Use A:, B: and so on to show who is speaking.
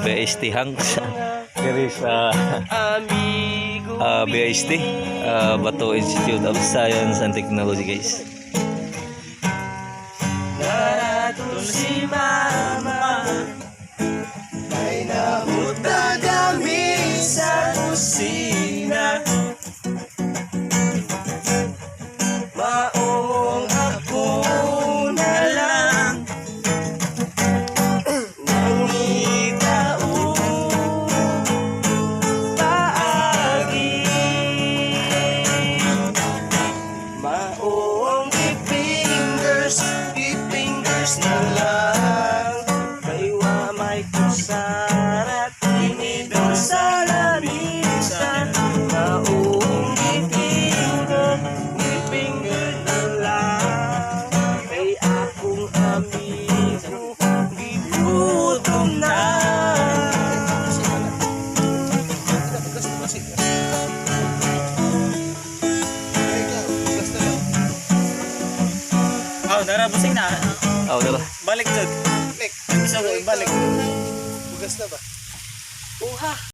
A: BST Hanks dari sa BST Bato Institute of Science and Technology, guys.
B: Naratun si mama ay nabuta kami sa kusina. Maong ako na lang nangitao paagi. Maong i-fingers na lang kaywa may kusarat inidor sa lamisan. Maong i-finger na lang kay akong amigo gigutom na. Oh, dara busing na.
A: Oh, dala.
B: Balik jud. Balik. Isa ko balik.
C: Bugas na ba?
B: Uha.